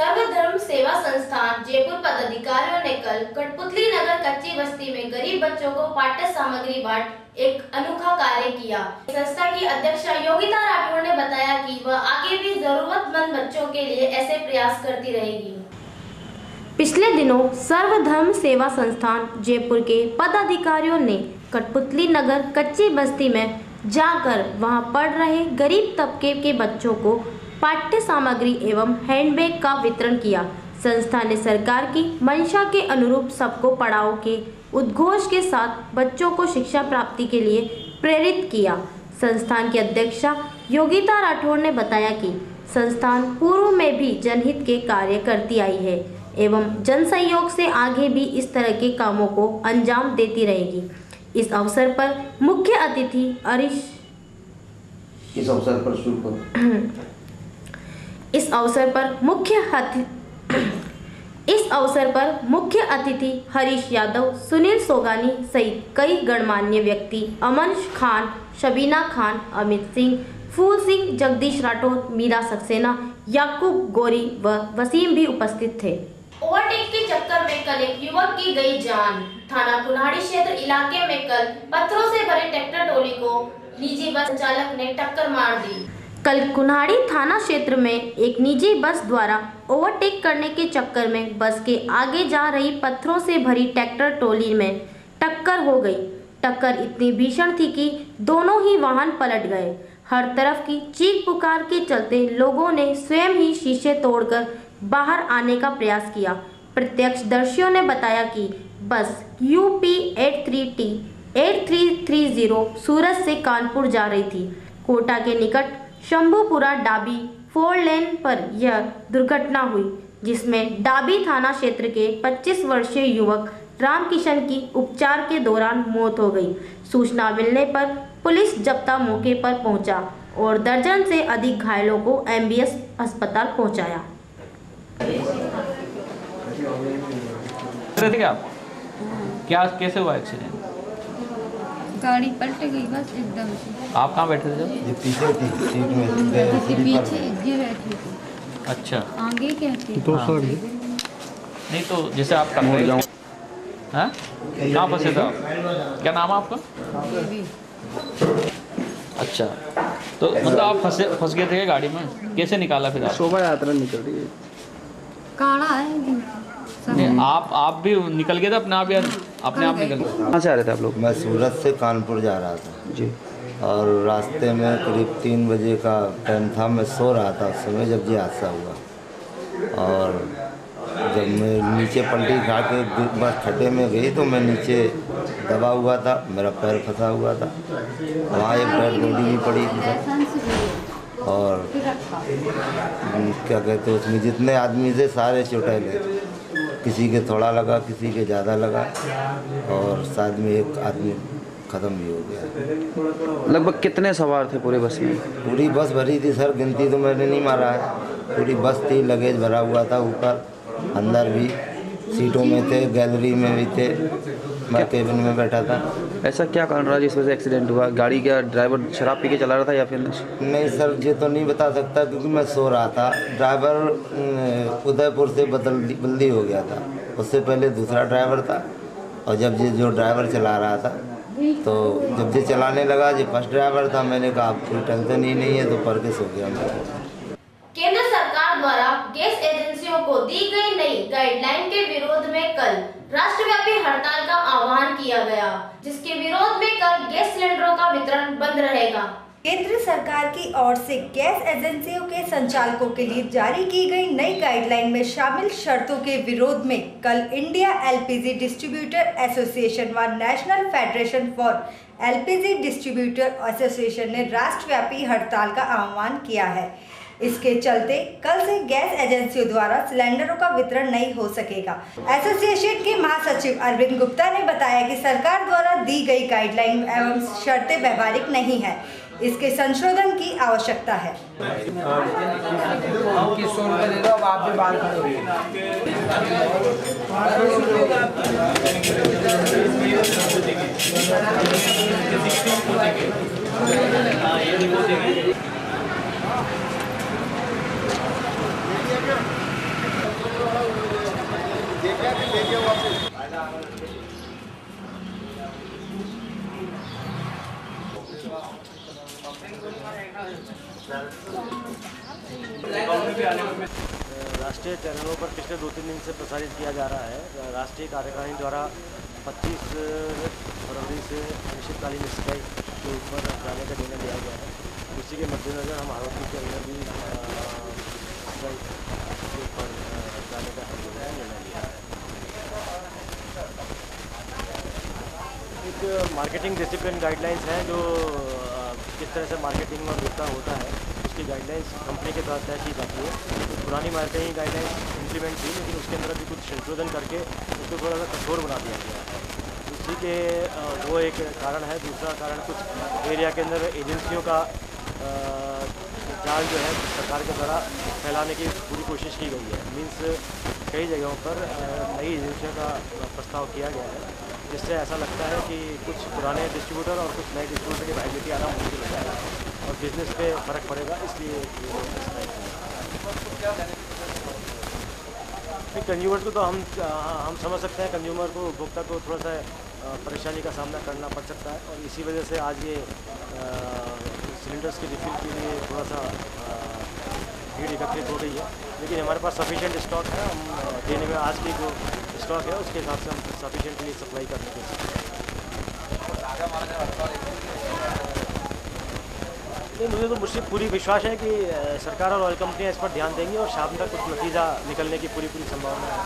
सर्वधर्म सेवा संस्थान जयपुर पदाधिकारियों ने कल कठपुतली नगर कच्ची बस्ती में गरीब बच्चों को पाठ्य सामग्री बांट एक अनोखा कार्य किया। संस्था की अध्यक्षा योगिता राठौड़ ने बताया कि वह आगे भी जरूरतमंद बच्चों के लिए ऐसे प्रयास करती रहेगी। पिछले दिनों सर्वधर्म सेवा संस्थान जयपुर के पदाधिकारियों ने कठपुतली नगर कच्ची बस्ती में जाकर वहां पढ़ रहे गरीब तबके के बच्चों को पाठ्य सामग्री एवं हैंडबैग का वितरण किया। संस्था ने सरकार की मंशा के अनुरूप सबको पढ़ाओ के उद्घोष के साथ बच्चों को शिक्षा प्राप्ति के लिए प्रेरित किया। संस्थान की अध्यक्षा योगिता राठौड़ ने बताया कि संस्थान पूर्व में भी जनहित के कार्य करती आई है एवं जन सहयोग से आगे भी इस तरह के कामों को अंजाम देती रहेगी। इस अवसर पर मुख्य अतिथि इस अवसर पर मुख्य अतिथि हरीश यादव, सुनील सोगानी सहित कई गणमान्य व्यक्ति अमन खान, शबीना खान, अमित सिंह, फूल सिंह, जगदीश राठौर, मीरा सक्सेना, याकूब गोरी व वसीम भी उपस्थित थे। ओवरटेक के चक्कर में कल एक युवक की गई जान। थाना कुल्हाड़ी क्षेत्र इलाके में कल पत्थरों से भरे ट्रैक्टर ट्रॉली को निजी बस चालक ने टक्कर मार दी। कल कुल्हाड़ी थाना क्षेत्र में एक निजी बस द्वारा ओवरटेक करने के चक्कर में बस के आगे जा रही पत्थरों से भरी ट्रैक्टर ट्रॉली में टक्कर हो गई। टक्कर इतनी भीषण थी कि दोनों ही वाहन पलट गए। हर तरफ की चीख पुकार के चलते लोगों ने स्वयं ही शीशे तोड़कर बाहर आने का प्रयास किया। प्रत्यक्षदर्शियों ने बताया कि बस UP 83T 8330 सूरत से कानपुर जा रही थी। कोटा के निकट शंभूपुरा डाबी 4 लेन पर यह दुर्घटना हुई, जिसमें डाबी थाना क्षेत्र के 25 वर्षीय युवक रामकिशन की उपचार के दौरान मौत हो गई। सूचना मिलने पर पुलिस जब्ता मौके पर पहुंचा और दर्जन से अधिक घायलों को MBS अस्पताल पहुंचाया। थे आप? क्या कैसे हुआ एक्सीडेंट? गाड़ी पलट गई बस एकदम से। आप कहाँ बैठे थे जब? ये पीछे थी सीट में, पीछे ये बैठी थी। अच्छा, आगे क्या थी? नहीं तो जैसे आप टकराए जाऊँ, हाँ? कहाँ फंसे थे आप? क्या नाम है आपका? अच्छा, तो मतलब आप फंस गए थे गाड़ी में, कैसे निकाला फिर आप? शोभा यात्रा निकल रही है। काढ़ा है नहीं, आप भी निकल गए थे अपने आप, या अपने आप निकल गए? कहाँ से आ रहे थे आप लोग? मैं सूरत से कानपुर जा रहा था जी। और रास्ते में करीब 3 बजे का टाइम था। मैं सो रहा था उस समय जब ये हादसा हुआ। और जब मैं नीचे पलटी खा के बस खड्डे में गई तो मैं नीचे दबा हुआ था, मेरा पैर फंसा हुआ था। वहाँ एक डेड बॉडी भी पड़ी थी। और क्या कहते हैं, उसमें जितने आदमी थे सारे चोटेले, किसी के थोड़ा लगा, किसी के ज़्यादा लगा, और साथ में एक आदमी ख़त्म भी हो गया। लगभग कितने सवार थे पूरे बस में? पूरी बस भरी थी सर, गिनती तो मैंने नहीं मारा है। पूरी बस थी, लगेज भरा हुआ था ऊपर, अंदर भी सीटों में थे, गैलरी में भी थे, मैं केबिन में बैठा था। ऐसा क्या कारण रहा जिस वजह से एक्सीडेंट हुआ? गाड़ी का ड्राइवर शराब पी के चला रहा था या फिर नहीं सर, ये तो नहीं बता सकता क्योंकि मैं सो रहा था। ड्राइवर उदयपुर से बदली हो गया था, उससे पहले दूसरा ड्राइवर था। और जब ये जो ड्राइवर चला रहा था तो जब ये चलाने लगा, ये फर्स्ट ड्राइवर था, मैंने कहा कोई टेंशन ही नहीं है, तो पर के सो गया मैं। केंद्र सरकार द्वारा गैस एजेंसियों को दी गई नई गाइडलाइन के विरोध में कल राष्ट्रव्यापी हड़ताल का आह्वान किया गया, जिसके विरोध में कल गैस सिलेंडरों का वितरण बंद रहेगा। केंद्र सरकार की ओर से गैस एजेंसियों के संचालकों के लिए जारी की गई नई गाइडलाइन में शामिल शर्तों के विरोध में कल इंडिया LPG डिस्ट्रीब्यूटर एसोसिएशन व national federation for LPG distributor association ने राष्ट्रव्यापी हड़ताल का आह्वान किया है। इसके चलते कल से गैस एजेंसियों द्वारा सिलेंडरों का वितरण नहीं हो सकेगा। एसोसिएशन के महासचिव अरविंद गुप्ता ने बताया कि सरकार द्वारा दी गई गाइडलाइन एवं शर्तें व्यवहारिक नहीं है, इसके संशोधन की आवश्यकता है। राष्ट्रीय चैनलों पर पिछले 2-3 दिन से प्रसारित किया जा रहा है। राष्ट्रीय कार्यकारिणी द्वारा 25 फरवरी से अनिश्चितकालीन स्ट्राइक के ऊपर जाने का निर्णय लिया गया है। उसी के मद्देनज़र हम आरोपी के अंदर भी स्ट्राइक के ऊपर जाने का निर्णय लिया है। एक मार्केटिंग डिसिप्लिन गाइडलाइंस है जो किस तरह से मार्केटिंग और वितरण होता है, उसकी गाइडलाइंस कंपनी के द्वारा तय की जाती है। तो पुरानी मार्केटिंग गाइडलाइंस इम्प्लीमेंट थी, लेकिन उसके अंदर भी कुछ संशोधन करके उसको थोड़ा सा कठोर बना दिया गया है। उसी के वो एक कारण है। दूसरा कारण कुछ एरिया के अंदर एजेंसियों का जाल जो है सरकार के द्वारा फैलाने की पूरी कोशिश की गई है। मीन्स कई जगहों पर नई एजेंसियों का प्रस्ताव किया गया है, जिससे ऐसा लगता है कि कुछ पुराने डिस्ट्रीब्यूटर और कुछ नए डिस्ट्रीब्यूटर की वायबिलिटी आना मुश्किल हो जाएगा और बिजनेस पे फ़र्क पड़ेगा। इसलिए कंज्यूमर्स को तो हम समझ सकते हैं, कंज्यूमर को, उपभोक्ता को थोड़ा सा परेशानी का सामना करना पड़ सकता है और इसी वजह से आज ये सिलेंडर्स की रिफिल के लिए थोड़ा सा भीड़ एकत्रित हो गई है। लेकिन हमारे पास सफिशिएंट स्टॉक है। हम देने में आज की जो स्टॉक है उसके हिसाब से हम सफिशिएंटली सप्लाई करने के लिए मुझे तो मुझसे पूरी विश्वास है कि सरकार और ऑयल कंपनियां इस पर ध्यान देंगी और शाम तक कुछ नतीजा निकलने की पूरी संभावना है।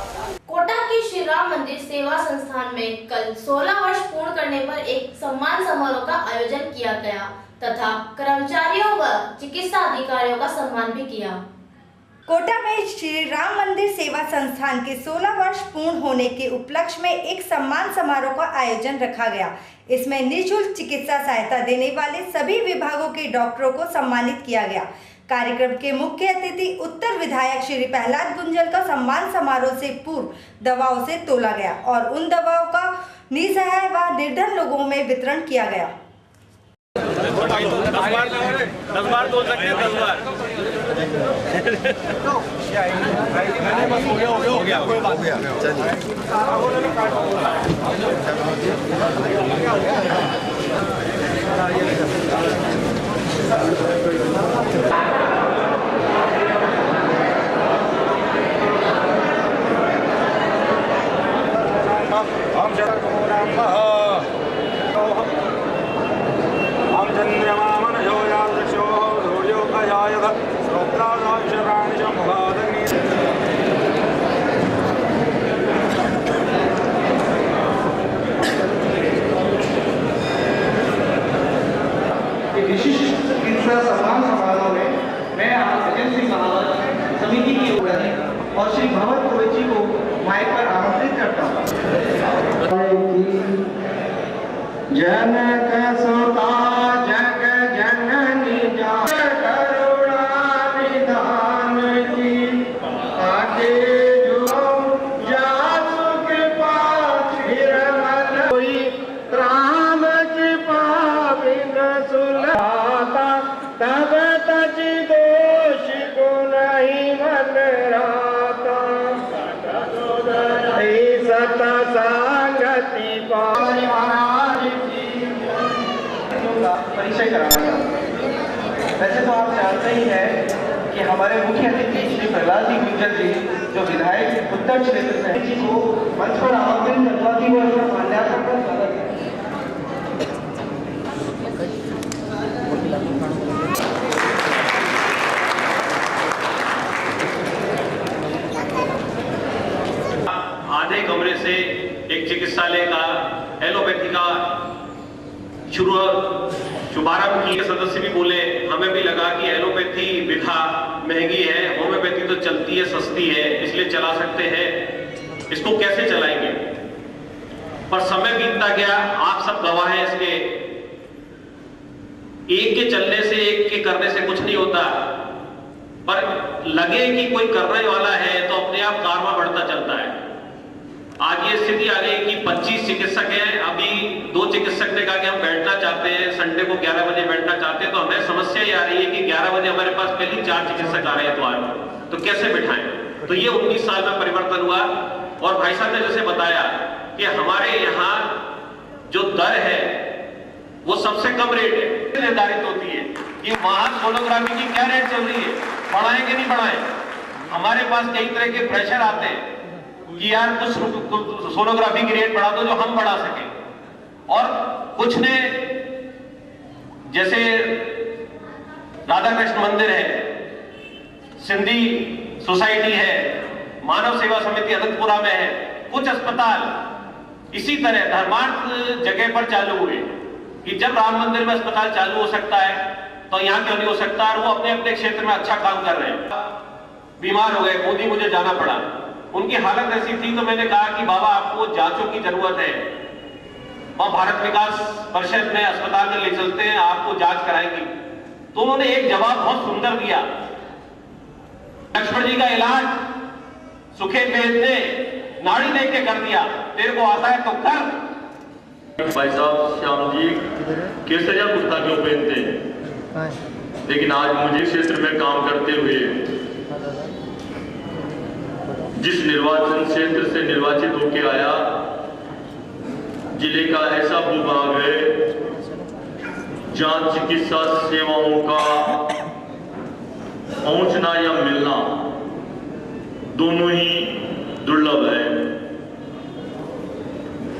कोटा की श्री राम मंदिर सेवा संस्थान में कल 16 वर्ष पूर्ण करने पर एक सम्मान समारोह का आयोजन किया गया तथा कर्मचारियों व चिकित्सा अधिकारियों का सम्मान भी किया। कोटा में श्री राम मंदिर सेवा संस्थान के 16 वर्ष पूर्ण होने के उपलक्ष्य में एक सम्मान समारोह का आयोजन रखा गया। इसमें निःशुल्क चिकित्सा सहायता देने वाले सभी विभागों के डॉक्टरों को सम्मानित किया गया। कार्यक्रम के मुख्य अतिथि उत्तर विधायक श्री प्रहलाद गुंजल का सम्मान समारोह से पूर्व दवाओं से तोला गया और उन दवाओं का निसहाय व निर्धन लोगों में वितरण किया गया। 10 बार बोल सकते हैं, 10 बार। हो गया और श्री भवन कुबेर जी को माइक पर आमंत्रित करता हूँ। जनक सुता जग जननी करुणा निधान की आगे जो जासु कृपा निर्मल कोई राम कृपा बिन सुलभाता तब तज दोष को नहीं मन राता सत संगति महाराज की परिचय कराना चाहता हूँ। वैसे तो आप जानते ही हैं कि हमारे मुख्य अतिथि श्री प्रहलाद जी गुंजल जी जो विधायक उत्तर क्षेत्र से जी को मंच पर आमंत्रित करवाती हुए उनका माल्यार्पण का स्वागत है। आधे कमरे से एक चिकित्सालय का एलोपैथी का शुभारंभ किए। सदस्य भी बोले, हमें भी लगा कि एलोपैथी विधा महंगी है, होम्योपैथी तो चलती है, सस्ती है, इसलिए चला सकते हैं, इसको कैसे चलाएंगे। पर समय बीतता गया, आप सब गवाह हैं इसके। एक के चलने से, एक के करने से कुछ नहीं होता, पर लगे कि कोई करने वाला है तो अपने आप कारवां बढ़ता चलता है। आज ये स्थिति आ गई कि 25 चिकित्सक हैं। अभी 2 चिकित्सक ने कहा कि हम बैठना चाहते हैं, संडे को 11 बजे बैठना चाहते हैं, तो हमें समस्या ये आ रही है कि 11 बजे हमारे पास पहले 4 चिकित्सक आ रहे हैं इतवार को, तो कैसे बिठाएं। तो ये 19 साल में परिवर्तन हुआ। और भाई साहब ने जैसे बताया कि सबसे कम रेट है निर्धारित होती है कि वहां सोनोग्राफी की क्या रेट चल रही है, बढ़ाएं कि नहीं बढ़ाएं। हमारे पास कई तरह के प्रेशर आते हैं कि यार कुछ सोनोग्राफी की रेट बढ़ा दो जो हम बढ़ा सके, और कुछ ने जैसे राधा कृष्ण मंदिर है, सिंधी सोसाइटी है, मानव सेवा समिति अनंतपुरा में है, कुछ अस्पताल इसी तरह धर्मार्थ जगह पर चालू हुए कि जब राम मंदिर में अस्पताल चालू हो सकता है तो यहाँ क्यों नहीं हो सकता, और वो अपने अपने क्षेत्र में अच्छा काम कर रहे हैं। बीमार हो गए, खुद ही मुझे जाना पड़ा, उनकी हालत ऐसी थी तो मैंने कहा कि बाबा आपको जांचों की जरूरत है, वहां भारत विकास परिषद में अस्पताल में ले चलते हैं, आपको जांच कराएंगे। तो उन्होंने एक जवाब बहुत सुंदर दिया, लक्ष्मण जी का इलाज सुखेत बेद ने नाड़ी देख के कर दिया, तेरे को आता है तो कर। भाई साहब श्याम जी केसरिया कुर्ता क्यों पहनते हैं, लेकिन आज मुझे क्षेत्र में काम करते हुए जिस निर्वाचन क्षेत्र से निर्वाचित होकर आया, जिले का ऐसा भूभाग है जहां चिकित्सा सेवाओं का पहुंचना या मिलना दोनों ही दुर्लभ है।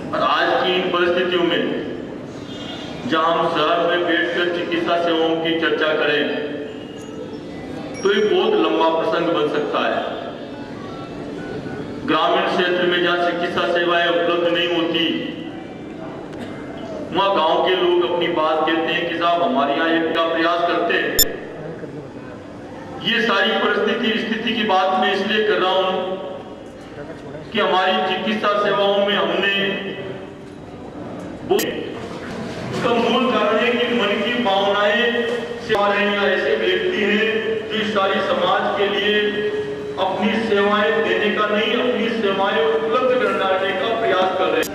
और आज की परिस्थितियों में जहां हम शहर में बैठकर चिकित्सा सेवाओं की चर्चा करें तो ये बहुत लंबा प्रसंग बन सकता है। ग्रामीण क्षेत्र में जहां चिकित्सा सेवाएं उपलब्ध नहीं होती, वहां गांव के लोग अपनी बात कहते हैं कि साहब हमारे यहाँ एक का प्रयास करते हैं। ये सारी स्थिति की बात मैं इसलिए कर रहा हूं कि हमारी चिकित्सा सेवाओं में हमने उसका मूल कारण है कि मन की भावनाएं सेवा ऐसे व्यक्ति हैं जो इस सारी समाज के लिए अपनी सेवाएं देने का नहीं, अपनी सेवाएं उपलब्ध कराने का प्रयास कर रहे हैं।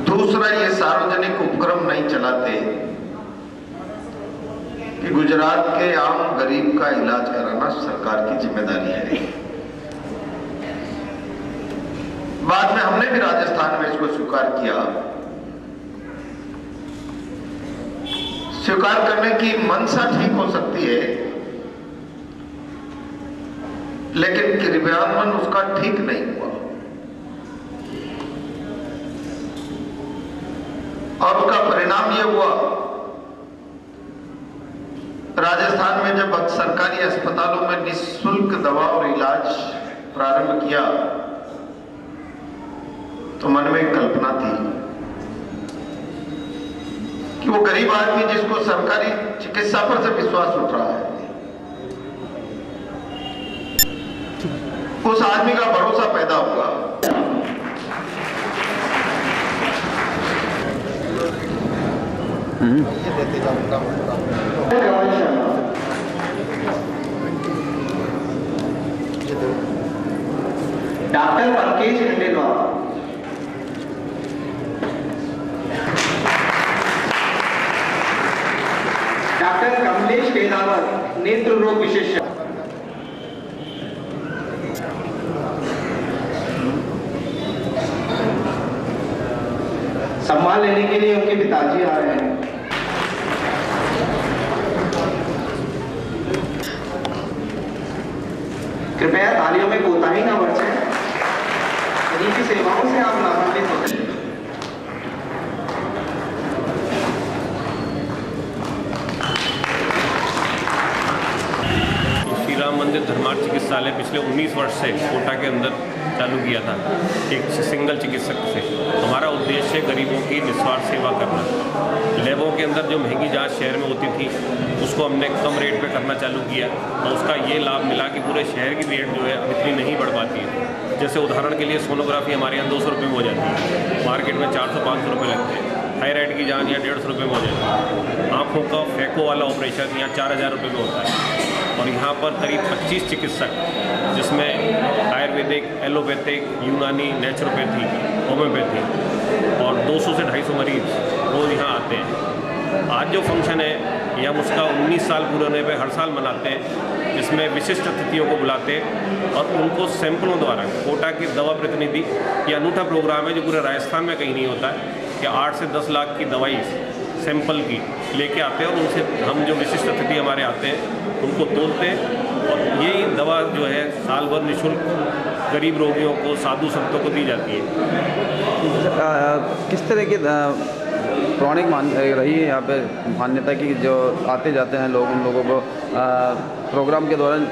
दूसरा, ये सार्वजनिक उपक्रम नहीं चलाते कि गुजरात के आम गरीब का इलाज कराना सरकार की जिम्मेदारी है। बाद में हमने भी राजस्थान में इसको स्वीकार किया। स्वीकार करने की मंशा ठीक हो सकती है, लेकिन क्रियान्वयन उसका ठीक नहीं हुआ, और उसका परिणाम यह हुआ, राजस्थान में जब सरकारी अस्पतालों में निःशुल्क दवा और इलाज प्रारंभ किया तो मन में एक कल्पना थी कि वो गरीब आदमी जिसको सरकारी चिकित्सा पर से विश्वास उठ रहा है, उस आदमी का भरोसा पैदा होगा। देते जाऊंगा डॉक्टर पंकज खंडेलवाल, डॉक्टर कमलेश केदावत, नेत्र रोग विशेषज्ञ, सम्मान लेने के लिए उनके पिताजी आ रहे हैं। कृपया तालियों में कोताही ना बरतें, इनकी सेवाओं से आप लाभान्वित होते हैं। श्री राम मंदिर धर्मार्थ चिकित्सालय पिछले 19 वर्ष से कोटा के अंदर चालू किया था, एक सिंगल चिकित्सक से। हमारा उद्देश्य गरीबों की निस्वार्थ सेवा करना। लैबों के अंदर जो महंगी जांच शहर में होती थी उसको हमने कम रेट पे करना चालू किया, और उसका ये लाभ मिला कि पूरे शहर की रेट जो है अब इतनी नहीं बढ़ पाती है। जैसे उदाहरण के लिए सोनोग्राफी हमारे यहाँ 200 रुपये में हो जाती है, मार्केट में 400-500 रुपये लगते हैं। थायराइड की जांच यहाँ 150 रुपये में हो जाती है। आँखों का फैको वाला ऑपरेशन यहाँ 4000 रुपये में होता है, और यहाँ पर करीब 25 चिकित्सक, जिसमें आयुर्वेदिक, एलोपैथिक, यूनानी, नेचुरोपैथी, होम्योपैथी, और 200 से 250 मरीज रोज़ यहाँ आते हैं। आज जो फंक्शन है ये हम उसका 19 साल पूरे होने पर हर साल मनाते हैं, जिसमें विशिष्ट अतिथियों को बुलाते हैं और उनको सैंपलों द्वारा कोटा की दवा प्रतिनिधि, ये अनूठा प्रोग्राम है जो पूरे राजस्थान में कहीं नहीं होता है, कि 8 से 10 लाख की दवाई सैंपल की लेके आते हैं और उनसे हम जो विशिष्ट अतिथि हमारे आते हैं उनको तोलते हैं और यही दवा जो है साल भर निःशुल्क गरीब रोगियों को, साधु संतों को दी जाती है। किस तरह की पौराणिक रही है यहाँ पे मान्यता की, जो आते जाते हैं लोग, उन लोगों को प्रोग्राम के दौरान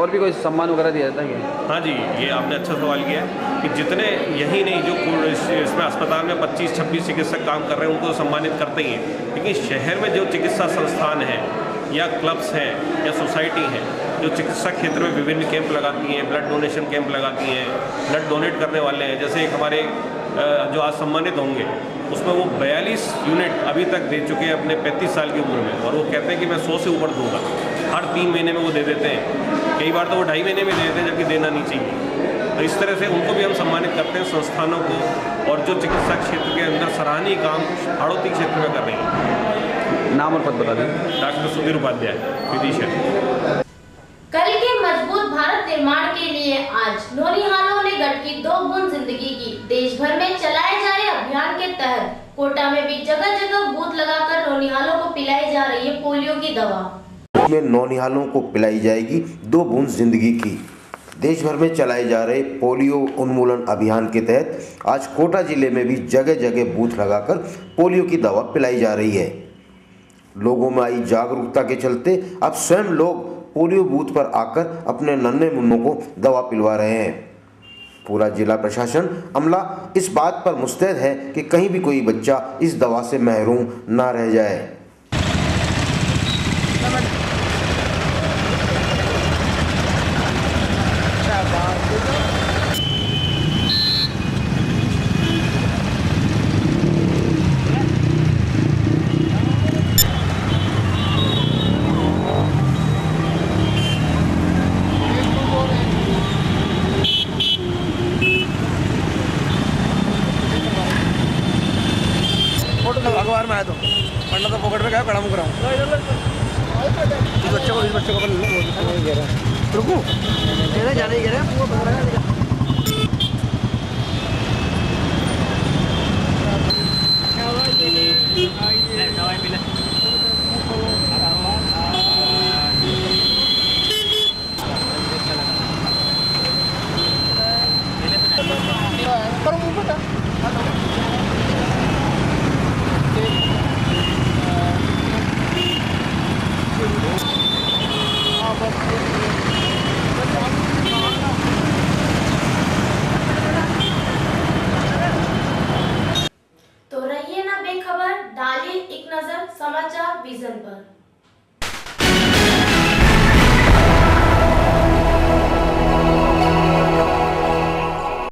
और भी कोई सम्मान वगैरह दिया जाता है क्या? हाँ जी, ये आपने अच्छा सवाल किया है कि जितने यही नहीं जो इसमें अस्पताल में 25-26 चिकित्सक काम कर रहे हैं उनको सम्मानित करते ही हैं, लेकिन शहर में जो चिकित्सा संस्थान हैं या क्लब्स हैं या सोसाइटी हैं जो चिकित्सा क्षेत्र में विभिन्न कैंप लगाती हैं, ब्लड डोनेशन कैंप लगाती हैं, ब्लड डोनेट करने वाले हैं, जैसे एक हमारे जो आज सम्मानित होंगे उसमें वो 42 यूनिट अभी तक दे चुके हैं अपने 35 साल की उम्र में, और वो कहते हैं कि मैं 100 से ऊपर दूंगा। हर 3 महीने में वो दे देते हैं, कई बार तो वो 2.5 महीने में दे देते हैं जबकि देना नहीं चाहिए। तो इस तरह से उनको भी हम सम्मानित करते हैं, संस्थानों को, और जो चिकित्सा क्षेत्र के अंदर सराहनीय काम हाड़ौती क्षेत्र में कर रही हैं। नाम और पद बता दें। Doctor Sudhir Upadhyay, physician. कल के मजबूत भारत निर्माण के लिए आज नौनिहालों ने गढ़ की 2 बूंद जिंदगी की। देश भर में चलाए जा रहे अभियान के तहत कोटा में भी जगह जगह बूथ लगाकर नौनिहालों को पिलाई जा रही है पोलियो की दवा। में नौनिहालों को पिलाई जाएगी 2 बूंद जिंदगी की। देश भर में चलाए जा रहे पोलियो उन्मूलन अभियान के तहत आज कोटा जिले में भी जगह जगह बूथ लगाकर पोलियो की दवा पिलाई जा रही है। लोगों में आई जागरूकता के चलते अब स्वयं लोग पोलियो बूथ पर आकर अपने नन्हे मुन्नों को दवा पिलवा रहे हैं। पूरा जिला प्रशासन अमला इस बात पर मुस्तैद है कि कहीं भी कोई बच्चा इस दवा से महरूम ना रह जाए। अखबार में आया तो पढ़ना तो पकड़ में क्या कड़ा मुकरा इस बच्चे को रुकू जाने ही